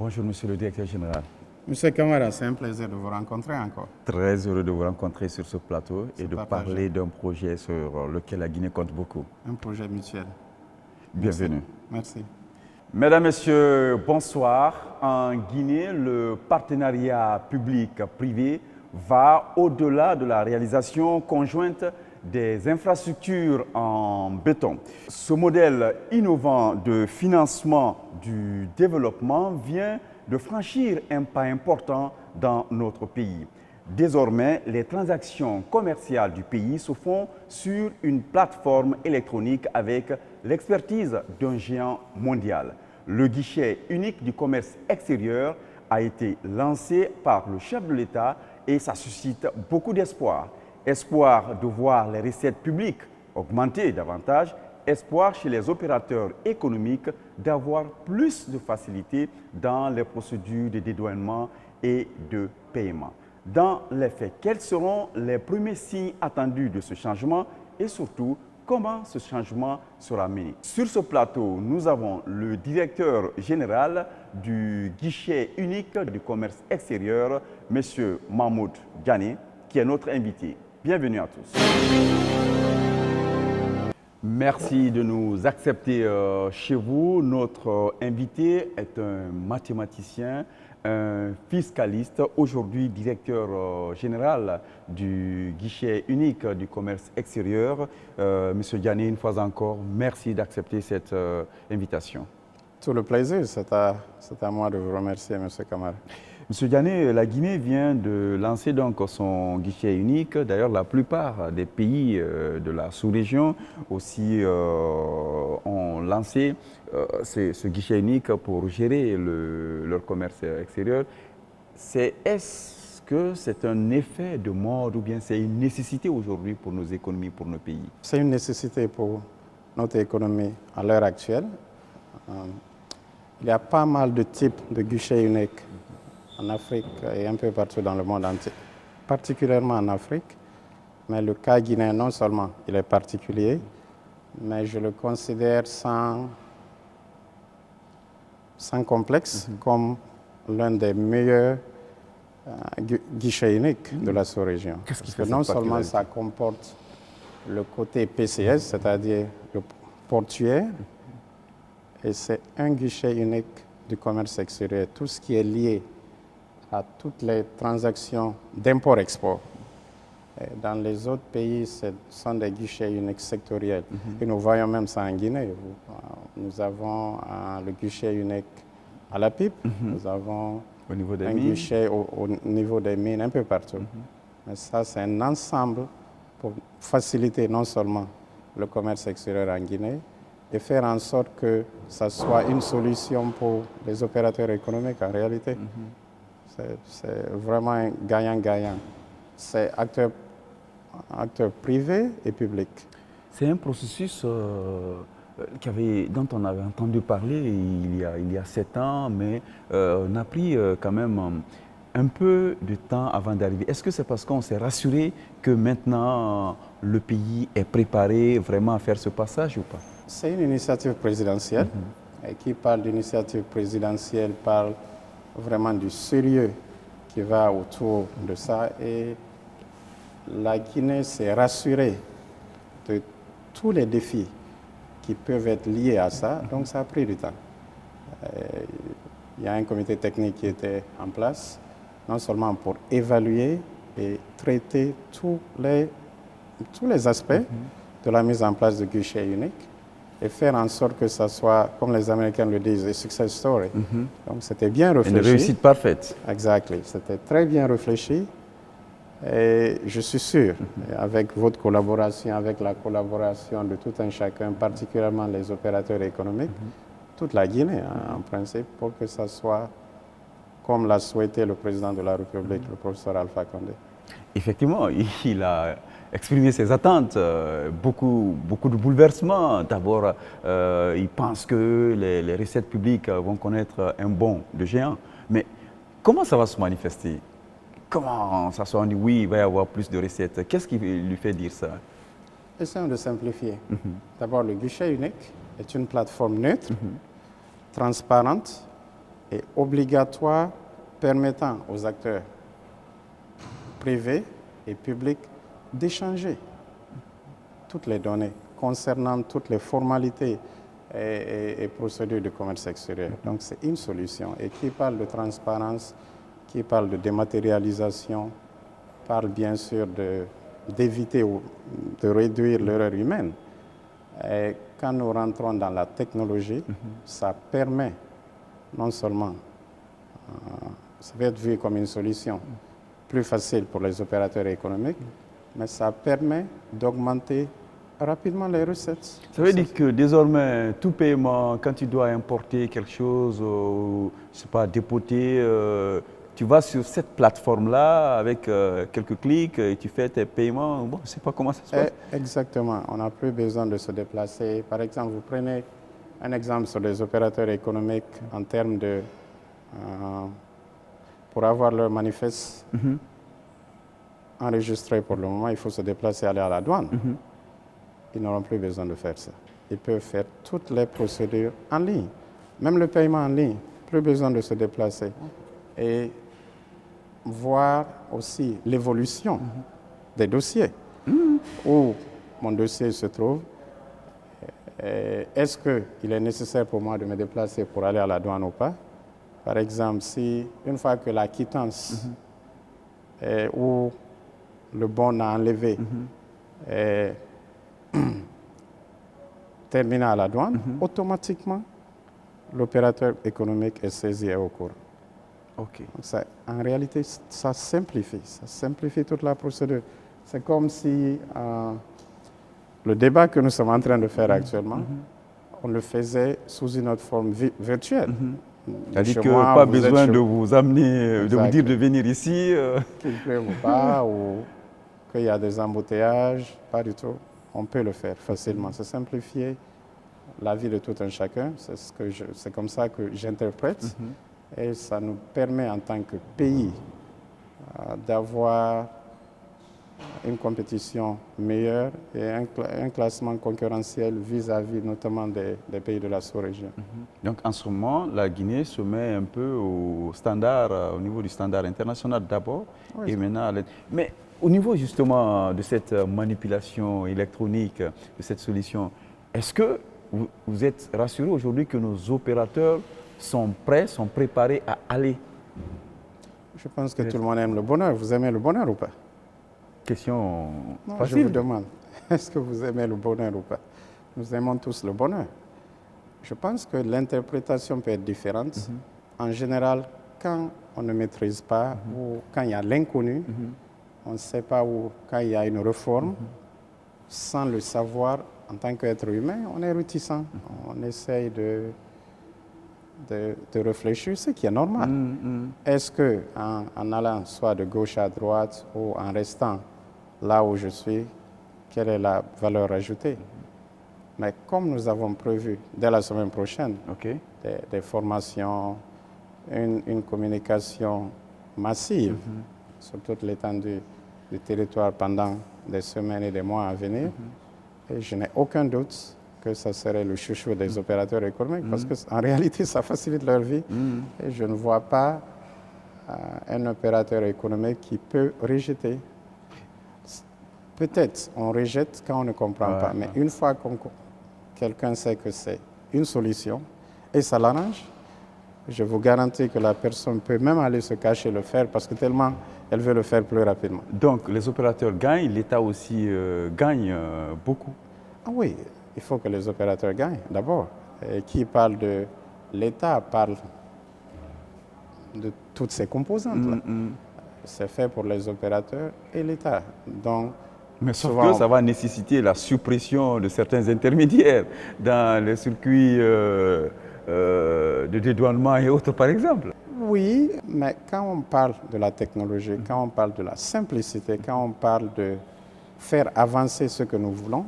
Bonjour, monsieur le directeur général. Monsieur Camara, c'est un plaisir de vous rencontrer encore. Très heureux de vous rencontrer sur ce plateau et de partagé. parler d'un projet sur lequel la Guinée compte beaucoup. Un projet mutuel. Bienvenue. Merci. Mesdames, Messieurs, bonsoir. En Guinée, le partenariat public-privé va au-delà de la réalisation conjointe des infrastructures en béton. Ce modèle innovant de financement du développement vient de franchir un pas important dans notre pays. Désormais, les transactions commerciales du pays se font sur une plateforme électronique avec l'expertise d'un géant mondial. Le guichet unique du commerce extérieur a été lancé par le chef de l'État et ça suscite beaucoup d'espoir. Espoir de voir les recettes publiques augmenter davantage, espoir chez les opérateurs économiques d'avoir plus de facilité dans les procédures de dédouanement et de paiement. Dans les faits, quels seront les premiers signes attendus de ce changement et surtout, comment ce changement sera mené? Sur ce plateau, nous avons le directeur général du guichet unique du commerce extérieur, M. Mahmoud Diané, qui est notre invité. Bienvenue à tous. Merci de nous accepter chez vous. Notre invité est un mathématicien, un fiscaliste, aujourd'hui directeur général du guichet unique du commerce extérieur. Monsieur Diané, une fois encore, merci d'accepter cette invitation. Tout le plaisir, c'est à moi de vous remercier, Monsieur Camara. Monsieur Diané, la Guinée vient de lancer donc son guichet unique. D'ailleurs, la plupart des pays de la sous-région aussi ont lancé ce guichet unique pour gérer leur commerce extérieur. Est-ce que c'est un effet de mode ou bien c'est une nécessité aujourd'hui pour nos économies, pour nos pays? C'est une nécessité pour notre économie à l'heure actuelle. Il y a pas mal de types de guichets uniques en Afrique et un peu partout dans le monde entier, particulièrement en Afrique. Mais le cas guinéen, non seulement il est particulier, mais je le considère sans complexe comme l'un des meilleurs guichets uniques de la sous-région. Parce que non seulement ça comporte le côté PCS, c'est-à-dire le portuaire, et c'est un guichet unique du commerce extérieur. Tout ce qui est lié à toutes les transactions d'import-export. Dans les autres pays, ce sont des guichets uniques sectoriels. Et nous voyons même ça en Guinée. Nous avons le guichet unique à la pipe, nous avons au niveau des un mines. guichet au niveau des mines, un peu partout. Mais ça, c'est un ensemble pour faciliter non seulement le commerce extérieur en Guinée, et faire en sorte que ça soit une solution pour les opérateurs économiques en réalité. C'est vraiment un gagnant-gagnant. C'est acteurs privés et publics. C'est un processus dont on avait entendu parler il y a 7 ans, mais on a pris quand même un peu de temps avant d'arriver. Est-ce que c'est parce qu'on s'est rassuré que maintenant le pays est préparé vraiment à faire ce passage ou pas? C'est une initiative présidentielle. Et qui parle d'initiative présidentielle parle vraiment du sérieux qui va autour de ça. Et la Guinée s'est rassurée de tous les défis qui peuvent être liés à ça. Donc ça a pris du temps. Il y a un comité technique qui était en place, non seulement pour évaluer et traiter tous les aspects de la mise en place du guichet unique et faire en sorte que ça soit, comme les Américains le disent, a success story. Donc c'était bien réfléchi. Une réussite parfaite. Exactement. C'était très bien réfléchi. Et je suis sûr, avec votre collaboration, avec la collaboration de tout un chacun, particulièrement les opérateurs économiques, toute la Guinée, en principe, pour que ça soit comme l'a souhaité le président de la République, le professeur Alpha Condé. Effectivement, il a exprimé ses attentes, beaucoup de bouleversements. D'abord, il pense que les recettes publiques vont connaître un bond de géant. Mais comment ça va se manifester? Comment ça se dit oui, il va y avoir plus de recettes? Qu'est-ce qui lui fait dire ça? Essayons de simplifier. D'abord, le guichet unique est une plateforme neutre, transparente est obligatoire, permettant aux acteurs privés et publics d'échanger toutes les données concernant toutes les formalités et procédures de commerce extérieur. Donc c'est une solution. Et qui parle de transparence, qui parle de dématérialisation, parle bien sûr d'éviter ou de réduire l'erreur humaine. Et quand nous rentrons dans la technologie, ça permet non seulement, ça va être vu comme une solution plus facile pour les opérateurs économiques, mais ça permet d'augmenter rapidement les recettes. Ça veut dire que désormais, tout paiement, quand tu dois importer quelque chose, ou, je sais pas, dépoter, tu vas sur cette plateforme-là avec quelques clics et tu fais tes paiements. Bon, je ne sais pas comment ça se passe. Exactement. On n'a plus besoin de se déplacer. Par exemple, vous prenez un exemple sur les opérateurs économiques en termes de... pour avoir leur manifeste enregistré pour le moment, il faut se déplacer, aller à la douane. Ils n'auront plus besoin de faire ça. Ils peuvent faire toutes les procédures en ligne, même le paiement en ligne, plus besoin de se déplacer. Et voir aussi l'évolution des dossiers, où mon dossier se trouve. Est-ce qu'il est nécessaire pour moi de me déplacer pour aller à la douane ou pas? Par exemple, si une fois que la quittance ou le bon à enlever est terminé à la douane, automatiquement, l'opérateur économique est saisi et au courant. Ok. Donc ça, en réalité, ça simplifie toute la procédure. C'est comme si le débat que nous sommes en train de faire actuellement, on le faisait sous une autre forme virtuelle. C'est-à-dire que pas besoin de vous amener, de vous dire de venir ici. Qu'il pleuve ou pas, ou qu'il y a des embouteillages, pas du tout. On peut le faire facilement. C'est simplifier la vie de tout un chacun. C'est comme ça que j'interprète. Et ça nous permet en tant que pays d'avoir une compétition meilleure et un classement concurrentiel vis-à-vis notamment des pays de la sous-région. Donc en ce moment, la Guinée se met un peu au standard, au niveau du standard international d'abord, et maintenant mais au niveau justement de cette manipulation électronique, de cette solution, est-ce que vous êtes rassuré aujourd'hui que nos opérateurs sont prêts, sont préparés à aller? Je pense que tout le monde aime le bonheur. Vous aimez le bonheur ou pas? Question non, facile. Je vous demande, est-ce que vous aimez le bonheur ou pas? Nous aimons tous le bonheur. Je pense que l'interprétation peut être différente. En général, quand on ne maîtrise pas ou quand il y a l'inconnu, on ne sait pas où, quand il y a une réforme, sans le savoir, en tant qu'être humain, on est réticent. On essaye de réfléchir, ce qui est normal. Est-ce qu'en allant soit de gauche à droite ou en restant là où je suis, quelle est la valeur ajoutée? Mais comme nous avons prévu dès la semaine prochaine des formations, une communication massive sur toute l'étendue du territoire pendant des semaines et des mois à venir, et je n'ai aucun doute que ça serait le chouchou des opérateurs économiques, parce qu'en réalité, ça facilite leur vie. Et je ne vois pas un opérateur économique qui peut rejeter. Peut-être on rejette quand on ne comprend pas, mais une fois que quelqu'un sait que c'est une solution et ça l'arrange, je vous garantis que la personne peut même aller se cacher le faire parce que tellement elle veut le faire plus rapidement. Donc les opérateurs gagnent, l'État aussi gagne beaucoup. Ah oui, il faut que les opérateurs gagnent d'abord. Et qui parle de l'État parle de toutes ces composantes-là. C'est fait pour les opérateurs et l'État. Donc, mais sauf que ça va nécessiter la suppression de certains intermédiaires dans les circuits de dédouanement et autres, par exemple. Oui, mais quand on parle de la technologie, quand on parle de la simplicité, quand on parle de faire avancer ce que nous voulons,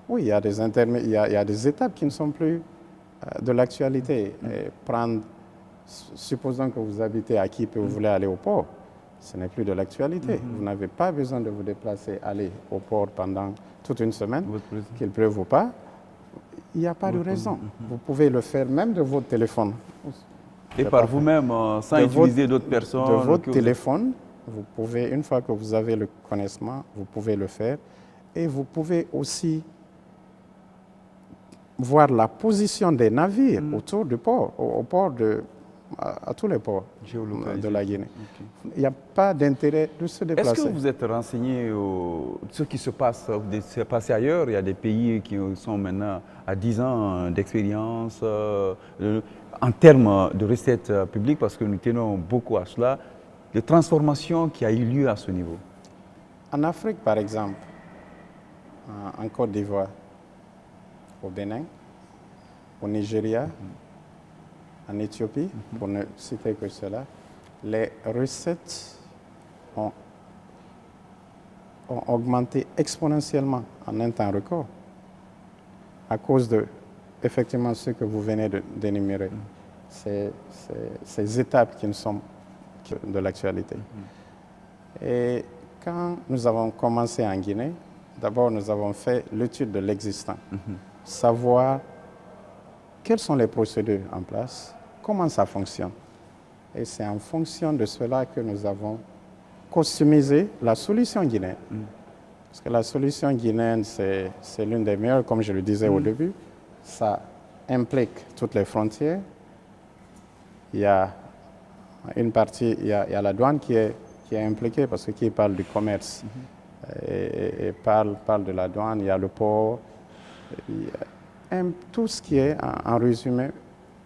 oui, il y a des il y a des étapes qui ne sont plus de l'actualité. Supposons que vous habitez à Kipe et vous voulez aller au port. Ce n'est plus de l'actualité. Vous n'avez pas besoin de vous déplacer, aller au port pendant toute une semaine, qu'il pleuve ou pas. Il n'y a pas de raison. Vous pouvez le faire même de votre téléphone. Et par vous-même, sans utiliser d'autres personnes. De votre téléphone, vous pouvez, une fois que vous avez le connaissement, vous pouvez le faire. Et vous pouvez aussi voir la position des navires autour du port, au port à tous les ports de la Guinée. Okay. Il n'y a pas d'intérêt de se déplacer. Est-ce que vous êtes renseigné sur ce qui se passe ailleurs? Il y a des pays qui sont maintenant à 10 ans d'expérience en termes de recettes publiques, parce que nous tenons beaucoup à cela, de transformation qui a eu lieu à ce niveau. En Afrique, par exemple, en Côte d'Ivoire, au Bénin, au Nigeria, en Éthiopie, pour ne citer que cela, les recettes ont augmenté exponentiellement en un temps record à cause de, effectivement, ce que vous venez d'énumérer, ces étapes qui ne sont que de l'actualité. Et quand nous avons commencé en Guinée, d'abord nous avons fait l'étude de l'existant, savoir quelles sont les procédures en place, comment ça fonctionne. Et c'est en fonction de cela que nous avons customisé la solution guinéenne. Parce que la solution guinéenne, c'est l'une des meilleures, comme je le disais au début. Ça implique toutes les frontières. Il y a une partie, il y a la douane qui est impliquée, parce que qui parle du commerce et parle de la douane, il y a le port, tout ce qui est, en résumé,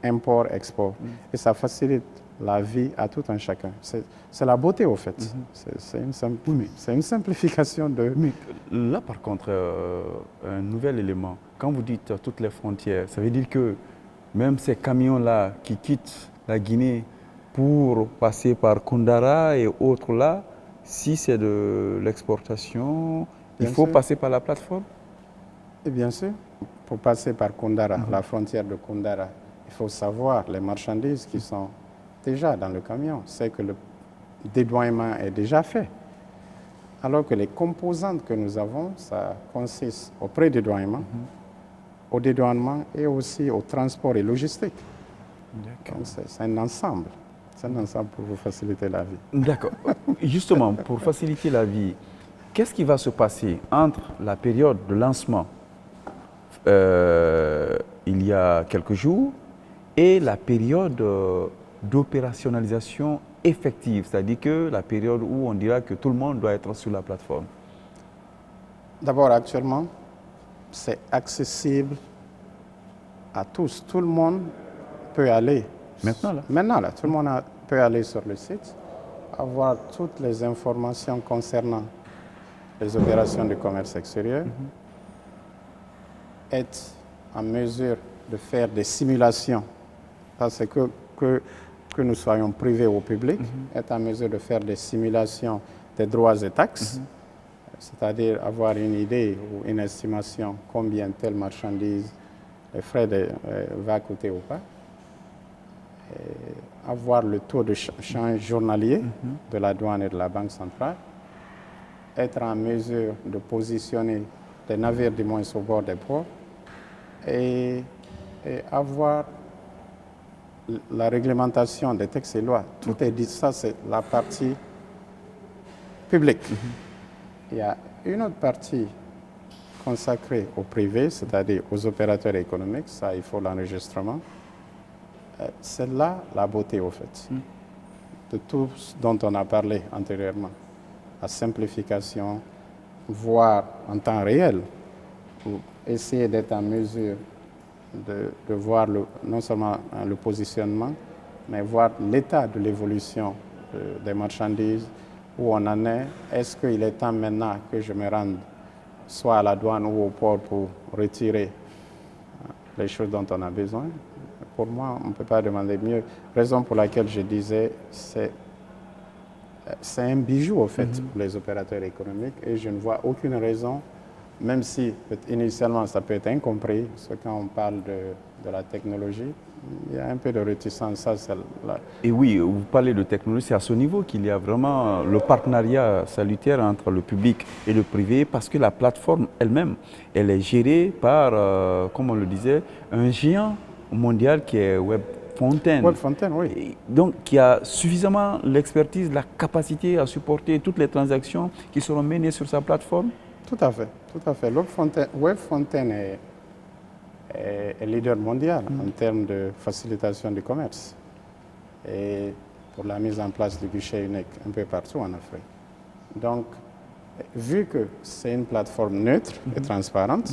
import-export. Et ça facilite la vie à tout un chacun. C'est la beauté, au fait. C'est une simplification de... Mais là, par contre, un nouvel élément. Quand vous dites toutes les frontières, ça veut dire que même ces camions-là qui quittent la Guinée pour passer par Koundara et autres là, si c'est de l'exportation, il faut passer par la plateforme? Et bien sûr, pour passer par Koundara, la frontière de Koundara, il faut savoir les marchandises qui sont déjà dans le camion. C'est que le dédouanement est déjà fait. Alors que les composantes que nous avons, ça consiste au pré-dédouanement, au dédouanement et aussi au transport et logistique. C'est un ensemble. C'est un ensemble pour vous faciliter la vie. D'accord. Justement, pour faciliter la vie, qu'est-ce qui va se passer entre la période de lancement, il y a quelques jours, et la période d'opérationnalisation effective, c'est-à-dire que la période où on dira que tout le monde doit être sur la plateforme? D'abord, actuellement, c'est accessible à tous. Tout le monde peut aller. Maintenant, là, tout le monde peut aller sur le site, avoir toutes les informations concernant les opérations de commerce extérieur, être en mesure de faire des simulations, parce que nous soyons privés ou publics, être en mesure de faire des simulations des droits et taxes, c'est-à-dire avoir une idée ou une estimation combien telle marchandise, les frais va coûter ou pas, et avoir le taux de change journalier de la douane et de la banque centrale, être en mesure de positionner des navires du moins au bord des ports et avoir la réglementation des textes et lois. Tout est dit, ça c'est la partie publique. Il y a une autre partie consacrée au privé, c'est-à-dire aux opérateurs économiques, ça il faut l'enregistrement. C'est là la beauté au fait, de tout ce dont on a parlé antérieurement. La simplification, voir en temps réel, pour essayer d'être en mesure de voir non seulement le positionnement, mais voir l'état de l'évolution des marchandises, où on en est. Est-ce qu'il est temps maintenant que je me rende soit à la douane ou au port pour retirer les choses dont on a besoin? Pour moi, on ne peut pas demander mieux. Raison pour laquelle je disais, c'est un bijou, au fait, pour les opérateurs économiques. Et je ne vois aucune raison, même si initialement ça peut être incompris, parce que quand on parle de la technologie, il y a un peu de réticence. Et oui, vous parlez de technologie, c'est à ce niveau qu'il y a vraiment le partenariat salutaire entre le public et le privé, parce que la plateforme elle-même, elle est gérée par, comme on le disait, un géant mondial qui est Web Fontaine. Web Fontaine, oui. Et donc, qui a suffisamment l'expertise, la capacité à supporter toutes les transactions qui seront menées sur sa plateforme? Tout à fait, tout à fait. Web Fontaine est leader mondial en termes de facilitation du commerce et pour la mise en place du guichet unique un peu partout en Afrique. Donc, vu que c'est une plateforme neutre et transparente,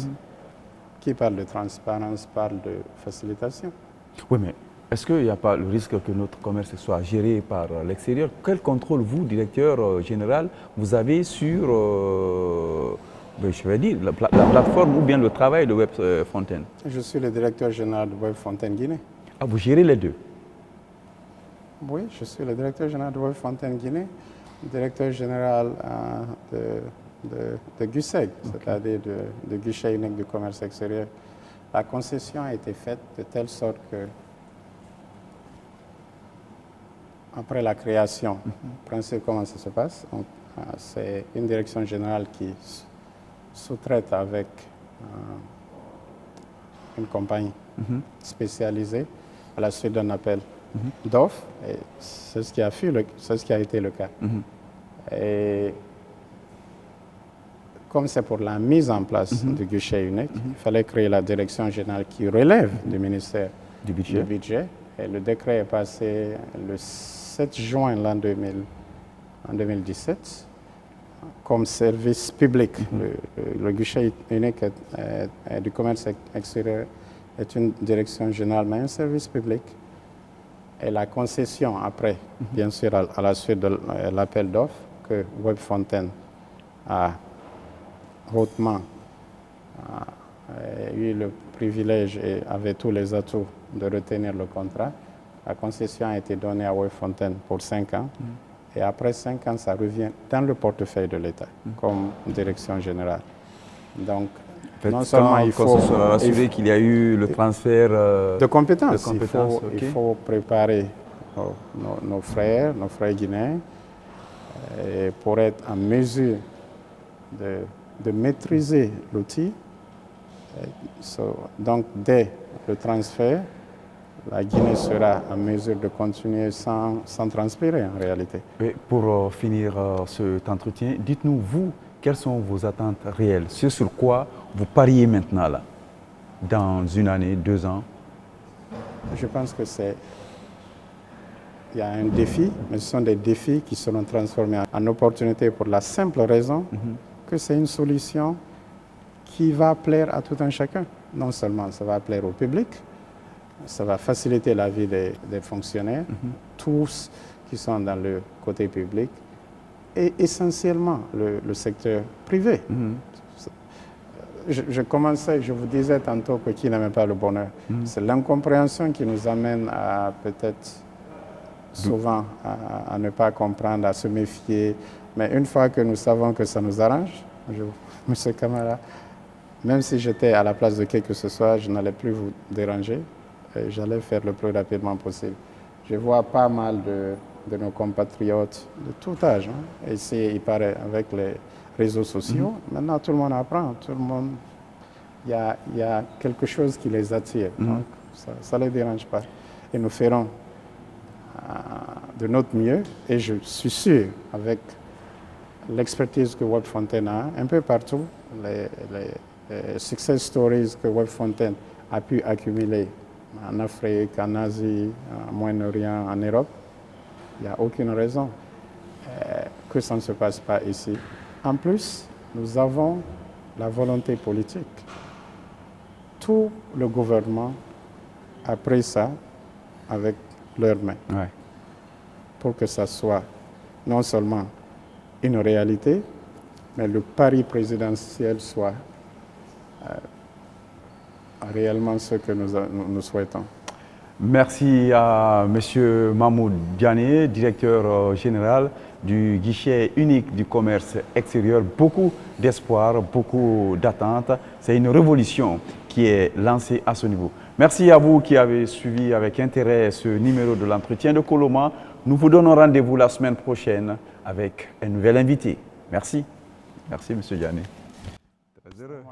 qui parle de transparence parle de facilitation. Oui, mais est-ce qu'il n'y a pas le risque que notre commerce soit géré par l'extérieur? Quel contrôle, vous, directeur général, vous avez sur, je vais dire, la plateforme ou bien le travail de Web Fontaine? Je suis le directeur général de Web Fontaine Guinée. Ah, vous gérez les deux? Oui, je suis le directeur général de Web Fontaine Guinée, directeur général de GUSEG, c'est-à-dire de guichet unique du commerce extérieur. La concession a été faite de telle sorte que, après la création, principe comment ça se passe, c'est une direction générale qui sous-traite avec une compagnie spécialisée à la suite d'un appel d'offres, et c'est ce qui a été le cas. Et comme c'est pour la mise en place du guichet unique, il fallait créer la direction générale qui relève du ministère du budget. Et le décret est passé le 7 juin en 2017 comme service public. Le guichet unique du commerce extérieur est une direction générale, mais un service public. Et la concession après, bien sûr, à la suite de l'appel d'offres que Web Fontaine a hautement eu le privilège et avait tous les atouts de retenir le contrat. La concession a été donnée à Web Fontaine pour 5 ans. Et après 5 ans, ça revient dans le portefeuille de l'État comme direction générale. Donc, non seulement il faut assurer qu'il y a eu le transfert de compétences. Il faut préparer nos frères guinéens pour être en mesure de maîtriser l'outil. Donc, dès le transfert, la Guinée sera en mesure de continuer sans transpirer en réalité. Et pour finir cet entretien, dites-nous, vous, quelles sont vos attentes réelles? C'est sur quoi vous pariez maintenant, là, dans 1 année, 2 ans? Je pense que il y a un défi, mais ce sont des défis qui seront transformés en opportunités pour la simple raison que c'est une solution qui va plaire à tout un chacun. Non seulement ça va plaire au public, ça va faciliter la vie des fonctionnaires, tous qui sont dans le côté public, et essentiellement le secteur privé. Je vous disais tantôt que qui n'aime pas le bonheur. C'est l'incompréhension qui nous amène à peut-être souvent à ne pas comprendre, à se méfier. Mais une fois que nous savons que ça nous arrange, M. Camara, même si j'étais à la place de qui que ce soit, je n'allais plus vous déranger. J'allais faire le plus rapidement possible. Je vois pas mal de nos compatriotes de tout âge, ici, il paraît, avec les réseaux sociaux. Maintenant, tout le monde apprend, il y a quelque chose qui les attire. Donc, ça ne les dérange pas. Et nous ferons de notre mieux. Et je suis sûr, avec l'expertise que Web Fontaine a, un peu partout, les success stories que Web Fontaine a pu accumuler en Afrique, en Asie, au Moyen-Orient, en Europe, il n'y a aucune raison que ça ne se passe pas ici. En plus, nous avons la volonté politique. Tout le gouvernement a pris ça avec leurs mains pour que ça soit non seulement une réalité, mais le pari présidentiel soit réellement ce que nous souhaitons. Merci à M. Mahmoud Diané, directeur général du guichet unique du commerce extérieur. Beaucoup d'espoir, beaucoup d'attentes. C'est une révolution qui est lancée à ce niveau. Merci à vous qui avez suivi avec intérêt ce numéro de l'entretien de Coloma. Nous vous donnons rendez-vous la semaine prochaine avec un nouvel invité. Merci. Merci, M. Diané. Très heureux.